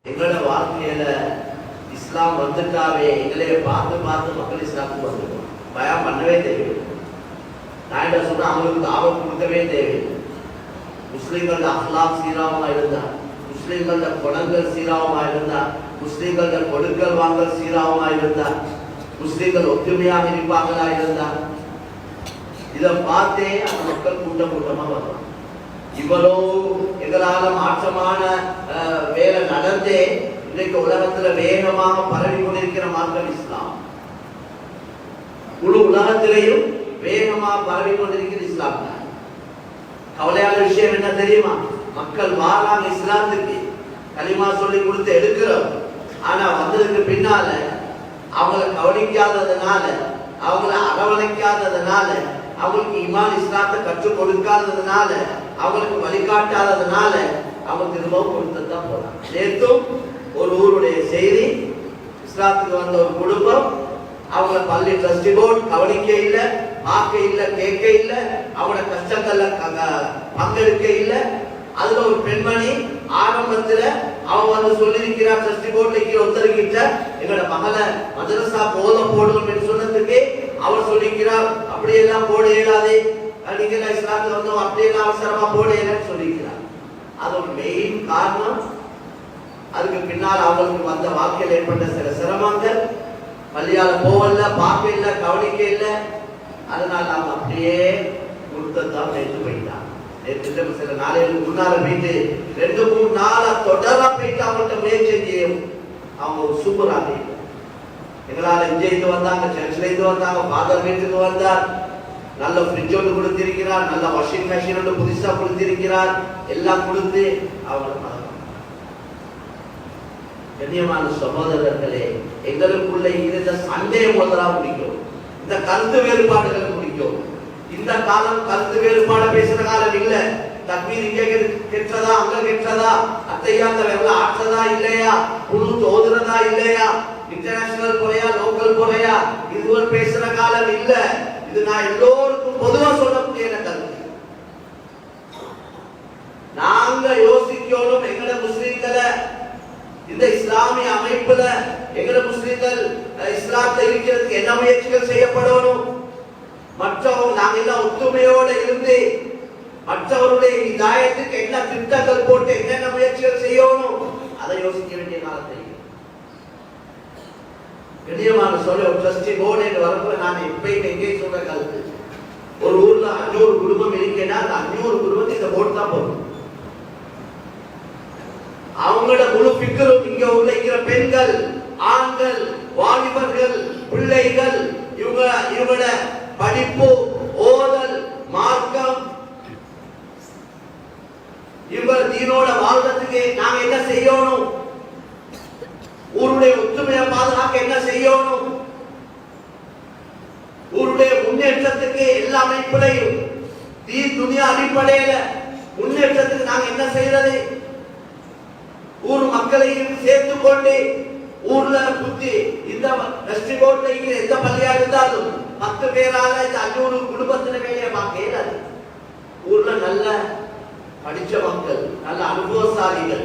எங்களோட வாழ்க்கையில இஸ்லாம் வந்துட்டாவே எங்களைய பார்த்து பார்த்து மக்கள் இஸ்லாத்துக்கு வந்துடுவோம். பயம் பண்ணவே தேவையில்லை. நான் என்ன சொல்றேன், அவங்களுக்கு தாவம் கொடுக்கவே தேவையில்லை. முஸ்லிம்களோட அஹ்லாக் சீராவமா இருந்தா, முஸ்லிம்களோட குணங்கள் சீராவமா இருந்தா, முஸ்லிம்களோட கொடுக்கல் வாங்கல் சீராவமா இருந்தா, முஸ்லிம்கள் ஒற்றுமையாக இருப்பாங்களா இருந்தா, இதை பார்த்தே அந்த மக்கள் கூட்டம் கூட்டமா வருவாங்க. இவ்வளோ எங்களால மாற்றமான வேலை நடந்தே இன்றைக்கு உலகத்துல வேகமாக பரவி கொண்டிருக்கிற மார்க்கம் இஸ்லாம். முழு உலகத்திலேயும் வேகமாக பரவி கொண்டிருக்கிற இஸ்லாம் தான். கவலையான விஷயம் என்ன தெரியுமா? மக்கள் வாராங்க இஸ்லாத்துக்கு, கலிமா சொல்லி கொடுத்து எடுக்கிறோம். ஆனா வந்ததுக்கு பின்னால அவங்களை கவனிக்காததுனால, அவங்கள அரவணைக்காததுனால, அவங்களுக்கு ஈமான் இஸ்லாத்தை கற்றுக் கொடுக்காததுனால, அவங்களுக்கு வழிகாட்டாததுனால அவங்க திரும்பவும் கொடுத்துதான் போறாங்க. நேற்றும் ஒரு ஊருடைய செய்தி, இஸ்லாத்துக்கு வந்த ஒரு குடும்பம், அவங்க பள்ளி ட்ரஸ்டி போர்டு கவனிக்க இல்லை, பார்க்க இல்லை, கேட்க இல்லை, அவங்களோட கஷ்டங்கள்ல பங்கெடுக்க இல்லை. அதுல ஒரு பெண்மணி ஆரம்பத்துல அவங்க வந்து சொல்லியிருக்கிறார், ட்ரஸ்டி போர்ட்ல ஒருத்தருக்கிட்ட எங்களோட மகளை மதரசா போடணும் என்று சொன்னதுக்கு அவர் சொல்லிக்கிறார், அப்படியெல்லாம் போட இயலாதே, நீங்க இஸ்லாத்துல வந்தோம், அப்படியெல்லாம் அவசரமா போட இயலன்னு சொல்லிக்கிறார். அது ஒரு மெயின் காரணம். அதுக்கு பின்னால் அவங்களுக்கு வந்த வாழ்க்கையில் ஏற்பட்ட சில சிரமங்கள், பள்ளியால போவல்ல, பார்க்க இல்லை, கவனிக்க இல்லை. அதனால அவங்க அப்படியே கொடுத்தான் நேற்று போயிட்டாங்க. நேற்று சில நாளைகளுக்கு முன்னால போயிட்டு 2-3 நாளா தொடரா போயிட்டு அவங்கள்ட்ட முயற்சி செய்யும். அவங்க ஒரு சூப்பராக இல்லை. எங்களால இங்கே இருந்து வந்தாங்க, சர்ச்சில் இருந்து வந்தாங்க, ஃபாதர் வீட்டுக்கு வந்தார், நல்ல ஃப்ரிட்ஜ் ஒன்று கொடுத்திருக்கிறார், நல்ல வாஷிங் மெஷின் ஒன்று புதுசா கொடுத்திருக்கிறார், எல்லாம் கொடுத்து அவங்களை கண்ணியமான சகோதரர்களே, எங்களுக்குள்ள இருந்த சண்டையை முதலா முடிக்கும், இந்த கருத்து வேறுபாடுகளை முடிக்கும். இந்த காலம் கருத்து வேறுபாடு பேசுற காலம் இல்ல. தக்பீர் இங்க கெட்டதா, அங்க கெட்டதா, அத்தையாந்த வெள்ள ஆற்றதா இல்லையா, குழு தோதுறதா இல்லையா, இன்டர்நேஷனல் குறையா, லோக்கல் குறையா, இது பேசுற காலம் இல்ல. இது நான் எல்லோருக்கும் பொதுவா சொல்லக்கூடிய கருத்து. நாங்க யோசிக்கணும், எங்கட முஸ்லிம்களை இந்த இஸ்லாமிய அமைப்புல எங்கட முஸ்லிம்கள் இஸ்லாத்தை இருக்கிறதுக்கு என்ன முயற்சிகள் செய்யப்படணும், மற்றவங்க நாங்க எல்லாம் ஒத்துமையோட இருந்து மற்றவருடைய இதாயத்துக்கு என்ன திட்டங்கள் போட்டு என்னென்ன முயற்சிகள் செய்யணும், அதை யோசிக்க வேண்டிய காலத்தை. கண்ணியமான சொல்ல ஒரு ட்ரஸ்டி போர்டு என்று வரப்போ நான் எப்பயும் எங்கே சொல்ற கருத்து, ஒரு ஊர்ல 500 குடும்பம் இருக்கேன்னா அந்த 500 குடும்பத்துக்கு இந்த போர்டு தான் போகும். அவங்களோட முழு பிக்கரும் இங்க உள்ள இருக்கிற பெண்கள், ஆண்கள், வாலிபர்கள், பிள்ளைகள், இவங்களோட படிப்பு, ஓதல், மார்க்கம், இவங்க தீனோட வாழ்றதுக்கு நாங்க என்ன செய்யணும், ஊருடைய ஒற்றுமையை பாதுகாக்க என்ன செய்யணும், ஊருடைய முன்னேற்றத்துக்கு எல்லா அமைப்புலையும் தீன் துனியா அடிப்படையில முன்னேற்றத்துக்கு நாங்க என்ன செய்யறது, ஊர் மக்களையும் சேர்த்து கொண்டு ஊர்ல புத்தி இந்த ட்ரஸ்டி போர்ட்ல எந்த பள்ளியா இருந்தாலும் 10 பேரால இந்த 500 குடும்பத்தின வேலையை பார்க்க இயலாது. ஊர்ல நல்ல படிச்ச மக்கள், நல்ல அனுபவசாலிகள்,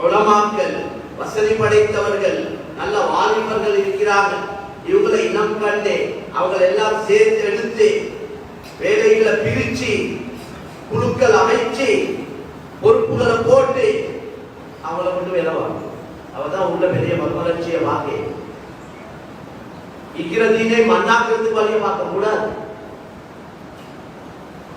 உலமாக்கள், வசதி படைத்தவர்கள், நல்ல வாலிபர்கள் இருக்கிறார்கள். இவங்களை இனம் கண்டு அவங்க எல்லாம் சேர்த்து எடுத்து வேலைகளை பிரிச்சு குழுக்கள் அமைச்சு பொறுப்புகளை போட்டு அவங்கள கொண்டு வேலை வாங்க. அவதான் உள்ள பெரிய மறுமலர்ச்சியை வாங்க. இக்கிறதீனை மண்ணாக்கிறதுக்கு வழியை பார்க்க கூடாது.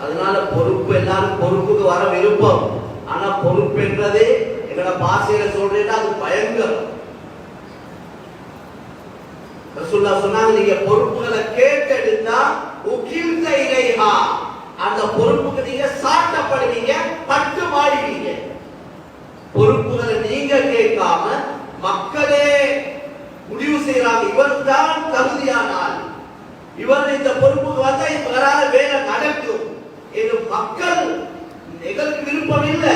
அதனால பொறுப்பு, எல்லாரும் பொறுப்புக்கு வர விருப்பம். ஆனா பொறுப்பு என்றதே எங்களோட பாசையில சொல்றேன்னா அது பயங்கரம். ரசூலுல்லாஹ் சொன்னாங்க, நீங்க பொறுப்புகளை கேட்டெடுத்தா உகில்த இலைஹா, அந்த பொறுப்புக்கு நீங்க சாட்டப்படுவீங்க, பட்டு மாடுவீங்க. பொறுப்புகளை நீங்க கேட்காம மக்களே முடிவு செய்யறாங்க, இவர் தான் தகுதியானால், இவர் இந்த பொறுப்புக்கு வந்தா இவரால வேலை நடக்கும் என்று மக்கள், எங்களுக்கு விருப்பம் இல்லை,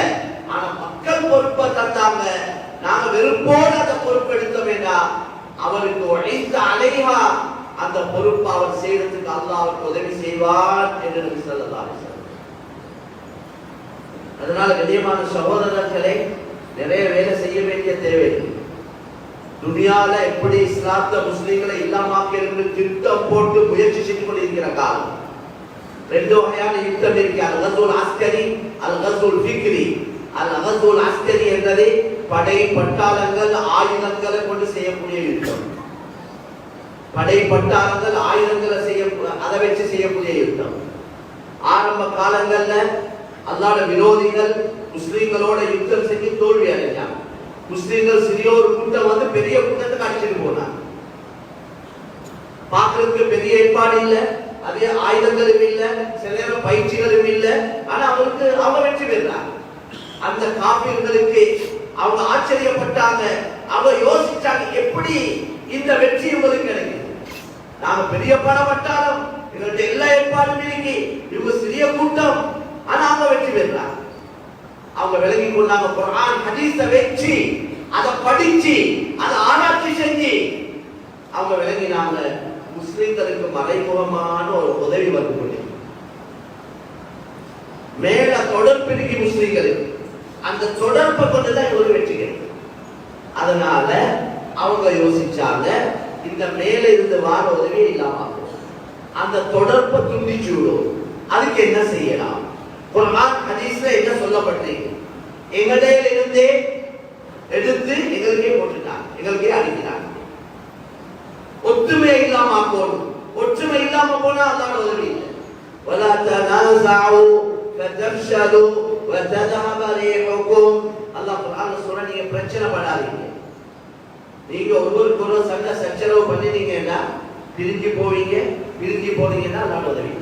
ஆனா மக்கள் பொறுப்பை தந்தாங்க, நாங்க விருப்போடு அந்த பொறுப்பு எடுக்க வேண்டாம். அவருக்கு உழைத்த அலைவா அந்த பொறுப்பு அவர் செய்யறதுக்கு அல்லாஹ் அவருக்கு உதவி செய்வார் என்று நபி ஸல்லல்லாஹு அலைஹி வஸல்லம். அதனால கண்ணியமான சகோதரர்களே, நிறைய வேலை செய்ய வேண்டிய தேவை. துனியால எப்படி இஸ்லாத்த முஸ்லிம்களை இல்லாமாக்க என்று திட்டம் போட்டு முயற்சி செஞ்சு கொண்டிருக்கிற காலம். ரெண்டு வகையான யுத்தம் இருக்கு. அல் கஸ்வுல் அஸ்கரி, அல் கஸ்வுல் ஃபிக்ரி. அல் கஸ்வுல் அஸ்கரி என்பது படை பட்டாளங்கள் ஆயுதங்களை கொண்டு செய்யக்கூடிய யுத்தம். படை பட்டாளங்கள் ஆயுதங்களை அதை வச்சு செய்யக்கூடிய யுத்தம். ஆரம்ப காலங்கள்ல அல்லாஹ்வுடைய விரோதிகள் முஸ்லிம்களோட யுத்தம் செஞ்சு தோல்வி அடைஞ்சாங்க. முஸ்லிம்கள் சிறிய ஒரு கூட்டம் வந்து பெரிய கூட்டத்துக்கு அடிச்சுட்டு போனாங்க. பார்க்கறதுக்கு பெரிய ஏற்பாடு இல்ல, அதே ஆயுதங்களும் இல்ல, சில நேரம் பயிற்சிகளும் இல்ல. ஆனா அவங்க வெற்றி பெறாங்க. அந்த காபிர்களுக்கு அவங்க ஆச்சரியப்பட்டாங்க. அவங்க யோசிச்சாங்க, எப்படி இந்த வெற்றி உங்களுக்கு கிடைக்குது? நாங்க பெரிய பணப்பட்டாலும் எங்கள்கிட்ட எல்லா ஏற்பாடும் இருக்கு, இவங்க சிறிய கூட்டம், ஆனா அவங்க வெற்றி பெறாங்க. அவங்க விளங்கி கொண்டாங்க, குர்ஆன் ஹதீஸை வச்சு அதை படிச்சு அதை ஆராய்ச்சி செஞ்சு அவங்க விளங்கினாங்க, முஸ்லிம்களுக்கு மறைமுகமான ஒரு உதவி வந்து கொண்டிருக்கு. மேல தொடர்பு இருக்கு முஸ்லிம்களுக்கு, அந்த தொடர்பை கொண்டுதான் இவங்க வெற்றி கிடைக்கும். அதனால அவங்க யோசிச்சாங்க, இந்த மேல இருந்து வார உதவி இல்லாம அந்த தொடர்பை துண்டிச்சு விடும். அதுக்கு என்ன செய்யலாம்? குர்ஆன் ஹதீஸ்ல என்ன சொல்லப்பட்டிருக்கு? எங்கடையில இருந்தே எடுத்து எங்களுக்கே போட்டுட்டாங்க, எங்களுக்கே அடிக்கிறாங்க. ஒற்றுமை இல்லாம போகணும். ஒற்றுமை இல்லாம போனா அல்லாஹ் உதவி இல்லை. வலா தனாஸஉ ஃபதஃஷலு வதذهب ரீஹுக்கும். அல்லாஹ் குர்ஆன்ல சொல்றான், நீங்க பிரச்சனை படாதீங்க. நீங்க ஒருவருக்கு ஒரு சண்டை சச்சரவு பண்ணினீங்கன்னா பிரிஞ்சு போவீங்க. பிரிஞ்சு போனீங்கன்னா அல்லாஹ் உதவி